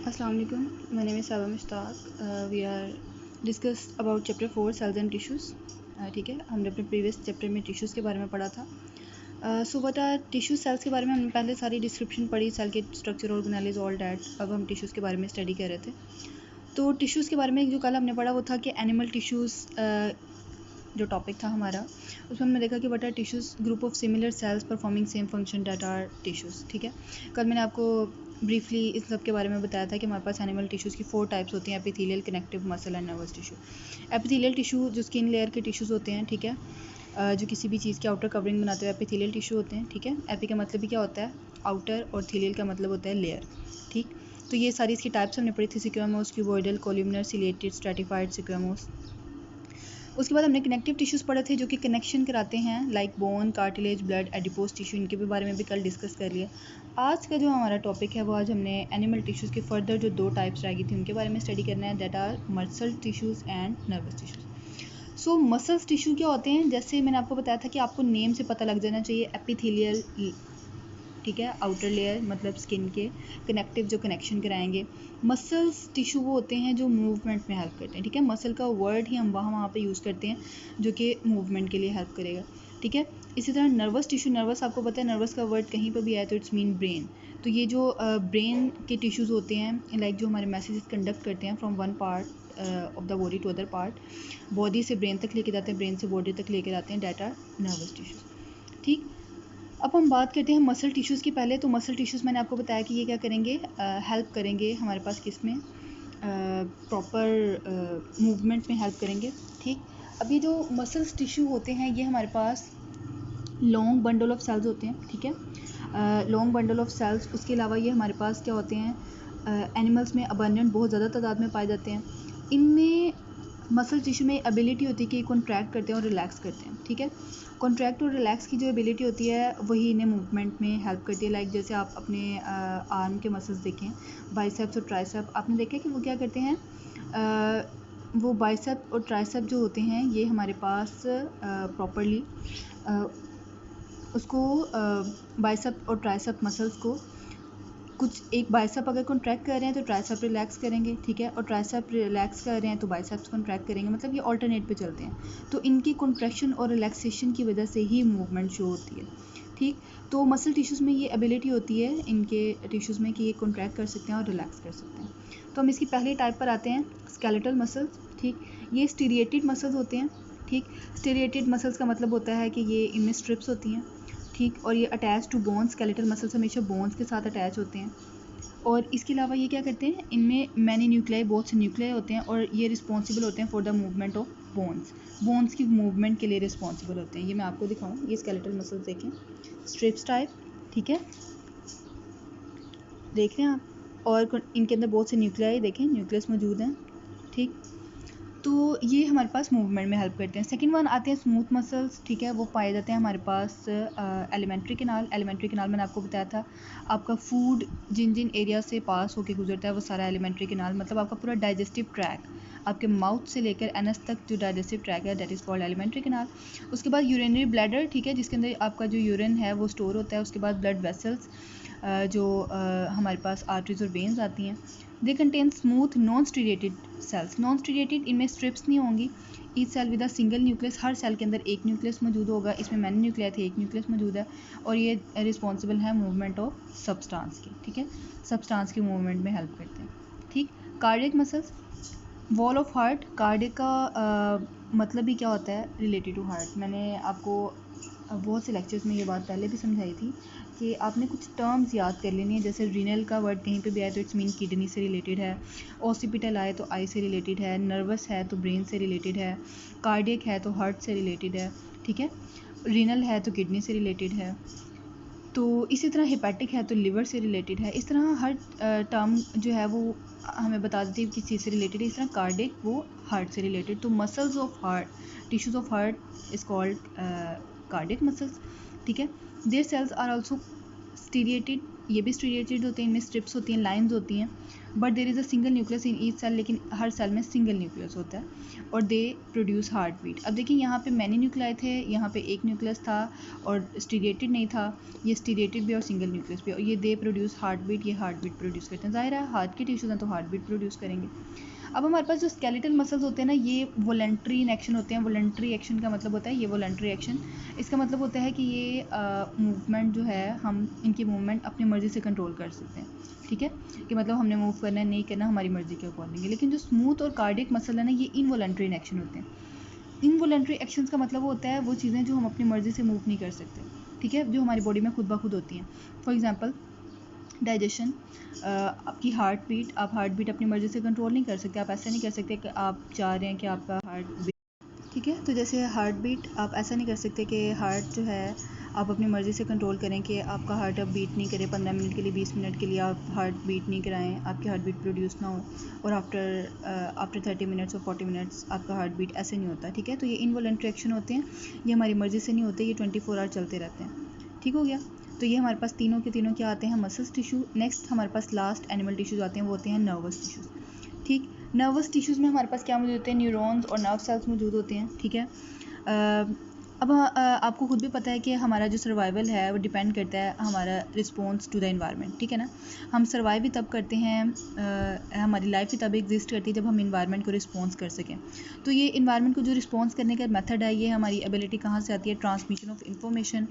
Assalamu alaikum. My name is Saba Mushtaq. We are discuss about chapter 4 cells and tissues. ठीक है, हमने अपने previous chapter में tissues के बारे में पढ़ा था. So what are tissue cells के बारे में हमने पहले सारी डिस्क्रिप्शन पढ़ी, सेल के स्ट्रक्चर, ऑर्गेनेल्स, ऑल डैट. अब हम टिश्यूज़ के बारे में स्टडी कर रहे थे. तो टिश्यूज़ के बारे में जो कल हमने पढ़ा वो था कि एनिमल टिश्यूज़ जो टॉपिक था हमारा, उसमें हमने देखा कि what are tissues, group of similar cells performing same function that are tissues. ठीक है, कल मैंने आपको ब्रीफली इस सब के बारे में बताया था कि हमारे पास एनिमल टिश्यूज़ की 4 टाइप्स होती हैं: epithelial, connective, muscle and nervous tissue. Epithelial tissue जो स्किन लेयर के टिश्यूज़ होते हैं, ठीक है, जो किसी भी चीज़ के आउटर कवरिंग बनाते हुए एपिथेलियल टिश्यू होते हैं. ठीक है, एपी का मतलब भी क्या होता है? आउटर, और थीलियल का मतलब होता है लेयर. ठीक, तो ये सारी इसकी टाइप्स हमने पढ़ी थी: सिक्वेमोस, क्यूबॉइडल, कोल्यूमिनर, सिलेटेड, स्ट्रैटिफाइड, सिक्वेमोस. उसके बाद हमने कनेक्टिव टिश्यूज़ पढ़े थे जो कि कनेक्शन कराते हैं, like bone, cartilage, blood, adipose tissue. इनके भी बारे में भी कल डिस्कस कर लिया. आज का जो हमारा टॉपिक है वो आज हमने एनिमल टिश्यूज़ के फर्दर जो 2 टाइप्स रह गई थी उनके बारे में स्टडी करना है, that are muscle tissues and nervous tissues. So muscles tissue क्या होते हैं? जैसे मैंने आपको बताया था कि आपको नेम से पता लग जाना चाहिए. एपिथेलियल, ठीक है, आउटर लेयर मतलब स्किन के. कनेक्टिव जो कनेक्शन कराएंगे. मसल्स टिश्यू वो होते हैं जो मूवमेंट में हेल्प करते हैं. ठीक है, मसल का वर्ड ही हम वहाँ पे यूज़ करते हैं जो कि मूवमेंट के लिए हेल्प करेगा. ठीक है, इसी तरह नर्वस टिश्यू, नर्वस आपको पता है, नर्वस का वर्ड कहीं पर भी आया तो इट्स मीन ब्रेन. तो ये जो ब्रेन के टिश्यूज़ होते हैं, लाइक जो हमारे मैसेजेस कंडक्ट करते हैं from one part of the body to other part, body से ब्रेन तक लेके जाते हैं, ब्रेन से बॉडी तक लेके जाते हैं, डेट आर नर्वस टिश्यूज़. ठीक, अब हम बात करते हैं मसल टिश्यूज़ की. पहले तो मसल टिश्यूज़ मैंने आपको बताया कि ये क्या करेंगे, हेल्प करेंगे हमारे पास किस में, प्रॉपर मूवमेंट में हेल्प करेंगे. ठीक, अब ये जो मसल्स टिश्यू होते हैं ये हमारे पास लॉन्ग बंडल ऑफ सेल्स होते हैं. ठीक है, लॉन्ग बंडल ऑफ सेल्स. उसके अलावा ये हमारे पास क्या होते हैं, एनिमल्स में अबंडेंट बहुत ज़्यादा तादाद में पाए जाते हैं. इनमें मसल टिश्यू में एबिलिटी होती है कि कॉन्ट्रैक्ट करते हैं और रिलैक्स करते हैं. ठीक है, कॉन्ट्रैक्ट और रिलैक्स की जो एबिलिटी होती है वही इन्हें मूवमेंट में हेल्प करती है. लाइक जैसे आप अपने आर्म के मसल्स देखें, बाइसेप्स और ट्राइसेप, आपने देखा कि वो क्या करते हैं, वो बाइसेप और ट्राइसेप जो होते हैं ये हमारे पास प्रॉपरली उसको बाइसेप और ट्राइसेप मसल्स को, कुछ एक बाइसेप अगर कॉन्ट्रैक्ट कर रहे हैं तो ट्राइसेप रिलैक्स करेंगे. ठीक है, और ट्राइसेप रिलैक्स कर रहे हैं तो बाइसेप्स कॉन्ट्रैक्ट करेंगे. मतलब ये ऑल्टरनेट पे चलते हैं. तो इनकी कॉन्ट्रैक्शन और रिलैक्सेशन की वजह से ही मूवमेंट शो होती है. ठीक, तो मसल टिश्यूज़ में ये एबिलिटी होती है इनके टिश्यूज़ में कि ये कॉन्ट्रैक्ट कर सकते हैं और रिलैक्स कर सकते हैं. तो हम इसकी पहली टाइप पर आते हैं, स्केलेटल मसल्स. ठीक, ये स्टीरिएटेड मसल्स होते हैं. ठीक, स्टीरिएटेड मसल्स का मतलब होता है कि ये इनमें स्ट्रिप्स होती हैं. ठीक, और ये attach to bones, skeletal muscles हमेशा बोन्स के साथ अटैच होते हैं. और इसके अलावा ये क्या करते हैं, इनमें मैनी न्यूक्लियाई, बहुत से न्यूक्लियाई होते हैं और ये रिस्पॉन्सिबल होते हैं for the movement of bones. Bones की मूवमेंट के लिए रिस्पॉन्सिबल होते हैं. ये मैं आपको दिखाऊँ, ये स्केलेटल मसल्स देखें, स्ट्रिप्स टाइप. ठीक है, देख रहे हैं आप, और इनके अंदर बहुत से न्यूक्लियाई देखें, न्यूक्लियस मौजूद हैं. ठीक, तो ये हमारे पास मूवमेंट में हेल्प करते हैं. सेकंड वन आते हैं स्मूथ मसल्स. ठीक है, वो पाए जाते हैं हमारे पास एलिमेंट्री कैनाल. एलिमेंट्री कैनाल मैंने आपको बताया था, आपका फूड जिन जिन एरिया से पास होके गुजरता है वो सारा एलिमेंट्री कैनाल, मतलब आपका पूरा डाइजेस्टिव ट्रैक, आपके माउथ से लेकर एनस तक जो डाइजेस्टिव ट्रैक है, that is called alimentary canal. उसके बाद यूरिनरी ब्लैडर. ठीक है, जिसके अंदर आपका जो यूरिन है वो स्टोर होता है. उसके बाद ब्लड वेसल्स, जो हमारे पास आर्टरीज और वेन्स आती हैं. They contain smooth non striated cells. Non striated, इनमें स्ट्रिप्स नहीं होंगी. Each cell with a single nucleus, हर सेल के अंदर एक न्यूक्लियस मौजूद होगा. इसमें मैनी न्यूक्लियाई थे, एक न्यूक्लियस मौजूद है. और ये रिस्पॉन्सिबल है मूवमेंट ऑफ सब्सटेंस की. ठीक है, सब्सटेंस की मूवमेंट में हेल्प करते हैं. ठीक, cardiac muscles, wall of heart. Cardiac का मतलब ही क्या होता है, रिलेटेड टू हार्ट. मैंने आपको बहुत से लेक्चर्स में ये बात पहले भी समझाई थी कि आपने कुछ टर्म्स याद कर लेनी है. जैसे रीनल का वर्ड कहीं पे भी आए तो इट्स मीन किडनी से रिलेटेड है. ऑसिपिटल आए तो आई से रिलेटेड है. नर्वस है तो ब्रेन से रिलेटेड है. कार्डियक है तो हार्ट से रिलेटेड है. ठीक है, रीनल है तो किडनी से रिलेटेड है. तो इसी तरह हेपेटिक है तो लिवर से रिलेटेड है. इस तरह हर टर्म जो है वो हमें बता देती है किस चीज़ से रिलेटेड है. इस तरह कार्डियक वो हार्ट से रिलेटेड. तो muscles of heart, tissues of heart is called cardiac muscles. ठीक है, देयर सेल्स आर आल्सो स्टीरिएटेड. ये भी स्ट्रिएटेड होते हैं, इनमें स्ट्रिप्स होती हैं, लाइंस होती हैं, but there is a single nucleus in each cell, लेकिन हर सेल में सिंगल न्यूक्लियस होता है और दे प्रोड्यूस हार्ट बीट। अब देखिए यहाँ पे मैनी न्यूक्लियाई थे, यहाँ पे एक न्यूक्लियस था और स्टीरिएटेड नहीं था, ये स्टीरिएटेड भी और सिंगल न्यूक्लियस भी, और ये दे प्रोड्यूस हार्ट बीट, ये हार्ट बीट प्रोड्यूस करते हैं। ज़ाहिर है हार्ट के टिश्यूज़ हैं तो हार्ट बीट प्रोड्यूस करेंगे। अब हमारे पास जो स्केलेटल मसल्स होते हैं ना, ये वॉलंटरी इन एक्शन होते हैं। वॉलंटरी एक्शन का मतलब होता है, ये वॉलंटरी एक्शन, इसका मतलब होता है कि ये मूवमेंट जो है, हम इनकी मूवमेंट अपनी मर्ज़ी से कंट्रोल कर सकते हैं, ठीक है, कि मतलब हमने मूव करना है नहीं करना हमारी मर्ज़ी के अकॉर्डिंग है। लेकिन जो स्मूथ और कार्डियक मसल है ना, ये इनवॉलंटरी इन एक्शन होते हैं। इनवॉलंटरी एक्शंस का मतलब होता है वो चीज़ें जो हम अपनी मर्ज़ी से मूव नहीं कर सकते, ठीक है, जो हमारी बॉडी में खुद ब खुद होती हैं। फॉर एग्जांपल डाइजेशन, आपकी हार्ट बीट, आप हार्ट बीट अपनी मर्ज़ी से कंट्रोल नहीं कर सकते। आप ऐसा नहीं कर सकते कि आप चाह रहे हैं कि आपका हार्ट बीट, ठीक है, तो जैसे हार्ट बीट आप ऐसा नहीं कर सकते कि हार्ट जो है आप अपनी मर्ज़ी से कंट्रोल करें कि आपका हार्ट अब बीट नहीं करे 15 मिनट के लिए, 20 मिनट के लिए आप हार्ट बीट नहीं कराएं, आपकी हार्ट बीट प्रोड्यूस ना हो और आफ्टर 30 मिनट्स और 40 मिनट्स आपका हार्ट बीट, ऐसे नहीं होता, ठीक है। तो ये इनवॉलंटरी एक्शन होते हैं, ये हमारी मर्ज़ी से नहीं होते, ये 24 आवर चलते रहते हैं, ठीक हो गया। तो ये हमारे पास तीनों के तीनों क्या आते हैं, मसल्स टिश्यू। नेक्स्ट हमारे पास लास्ट एनिमल टिश्यूज़ आते हैं, वो होते हैं नर्वस टिश्यूज़, ठीक। नर्वस टिश्यूज़ में हमारे पास क्या मौजूद होते हैं, न्यूरॉन्स और नर्व सेल्स मौजूद होते हैं, ठीक है। अब आपको खुद भी पता है कि हमारा जो सर्वाइवल है वो डिपेंड करता है हमारा रिस्पॉन्स टू द एनवायरनमेंट, ठीक है ना। हम सर्वाइव भी तब करते हैं, हमारी लाइफ भी तब एग्जिस्ट करती है जब हम इन्वायरमेंट को रिस्पॉन्स कर सकें। तो ये इन्वायरमेंट को जो रिस्पॉन्स करने का मेथड है, ये हमारी एबिलिटी कहाँ से आती है, transmission of information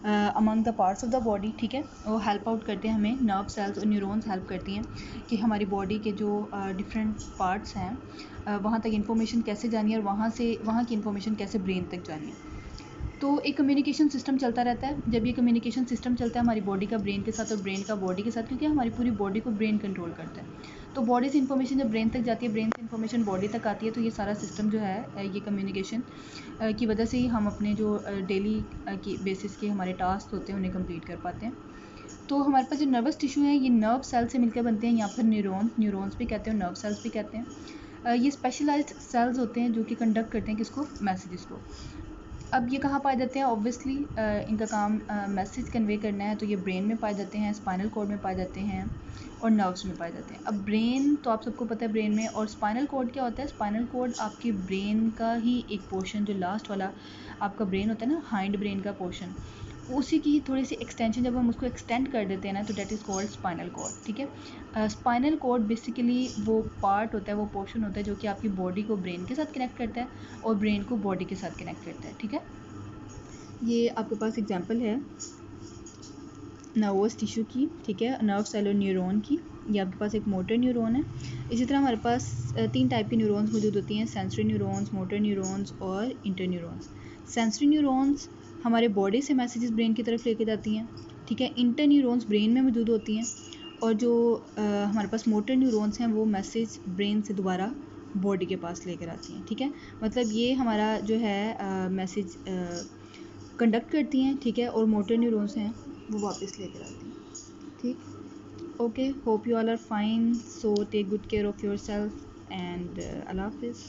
among the parts of the body, ठीक है। वो हेल्प आउट करते हैं हमें, नर्व सेल्स और न्यूरॉन्स हेल्प करती हैं कि हमारी बॉडी के जो डिफरेंट पार्ट्स हैं वहाँ तक इन्फॉर्मेशन कैसे जानी है और वहाँ की इन्फॉर्मेशन कैसे ब्रेन तक जानी है। तो एक कम्युनिकेशन सिस्टम चलता रहता है। जब ये कम्युनिकेशन सिस्टम चलता है हमारी बॉडी का ब्रेन के साथ और ब्रेन का बॉडी के साथ, क्योंकि हमारी पूरी बॉडी को ब्रेन कंट्रोल करता है, तो बॉडी से इन्फॉर्मेशन जब ब्रेन तक जाती है, ब्रेन से इन्फॉर्मेशन बॉडी तक आती है, तो ये सारा सिस्टम जो है ये कम्युनिकेशन की वजह से ही हम अपने जो डेली की बेसिस के हमारे टास्क होते हैं उन्हें कंप्लीट कर पाते हैं। तो हमारे पास जो नर्वस टिश्यू है ये नर्व सेल से मिलकर बनते हैं, या फिर न्यूरॉन्स भी कहते हैं, नर्व सेल्स भी कहते हैं। ये स्पेशलाइज्ड सेल्स होते हैं जो कि कंडक्ट करते हैं किसको, मैसेजेस को। अब ये कहाँ पाए जाते हैं, ऑब्वियसली इनका काम मैसेज कन्वे करना है, तो ये ब्रेन में पाए जाते हैं, स्पाइनल कॉर्ड में पाए जाते हैं और नर्व्स में पाए जाते हैं। अब ब्रेन तो आप सबको पता है ब्रेन में, और स्पाइनल कॉर्ड क्या होता है, स्पाइनल कॉर्ड आपकी ब्रेन का ही एक पोर्शन, जो लास्ट वाला आपका ब्रेन होता है ना, हाइंड ब्रेन का पोर्शन, उसी की थोड़ी सी एक्सटेंशन, जब हम उसको एक्सटेंड कर देते हैं ना, तो that is called spinal cord, ठीक है। स्पाइनल कॉर्ड बेसिकली वो पार्ट होता है, वो पोर्शन होता है जो कि आपकी बॉडी को ब्रेन के साथ कनेक्ट करता है और ब्रेन को बॉडी के साथ कनेक्ट करता है, ठीक है। ये आपके पास एग्जांपल है नर्वस टिश्यू की, ठीक है, नर्व सेल और न्यूरॉन की। ये आपके पास एक मोटर न्यूरॉन है। इसी तरह हमारे पास 3 टाइप की न्यूरॉन्स मौजूद होती हैं, सेंसरी न्यूरॉन्स, मोटर न्यूरॉन्स और इंटर न्यूरॉन्स। सेंसरी न्यूरॉन्स हमारे बॉडी से मैसेजेस ब्रेन की तरफ लेके जाती हैं, ठीक है। इंटर न्यूरॉन्स ब्रेन में मौजूद होती हैं और जो हमारे पास मोटर न्यूरॉन्स हैं वो मैसेज ब्रेन से दोबारा बॉडी के पास लेकर आती हैं, ठीक है। मतलब ये हमारा जो है मैसेज कंडक्ट करती हैं, ठीक है, और मोटर न्यूरॉन्स हैं वो वापस लेकर आती हैं, ठीक। Okay, hope you all are fine, so take good care of yourself and अल्लाह हाफिज़।